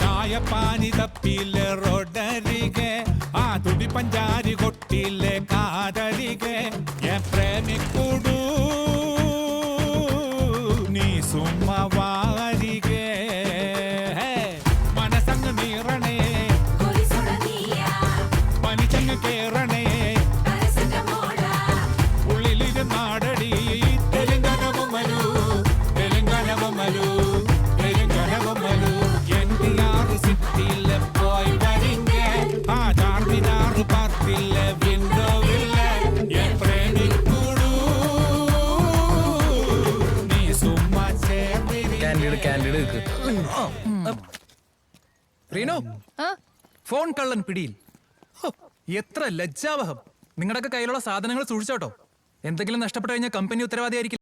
ചായപ്പാനി തപ്പിലെ റോഡരികെ ആ തുടി പഞ്ചാരി കൊട്ടിലെ കാതരികെ പ്രേമിക്കൂടൂ നീ സുമ്മ വാരികെ മനസങ്ങ് നീറണേ പനിച്ചങ്ങ് കേറണേ ഉള്ളിലിരുന്നാടടി തെലുങ്കനവുമലു തെലുങ്കനവുമലു തെലുങ്കനവുമലു എൻഡിആർ സിറ്റിയിലെ പോയി വരിങ്ങ ആ ചാർമിനാർ പാർക്കിലെ വിൻഡോവിലെ പ്രേമിക്കൂടൂ നീ സുമ്മ കാൻഡിഡ് റീനോ ഫോൺ കള്ളൻ പിടിയിൽ. എത്ര ലജ്ജാവഹം. നിങ്ങളുടെയൊക്കെ കയ്യിലുള്ള സാധനങ്ങൾ സൂക്ഷിച്ചോട്ടോ. എന്തെങ്കിലും നഷ്ടപ്പെട്ടു കഴിഞ്ഞാൽ കമ്പനി ഉത്തരവാദിയായിരിക്കും.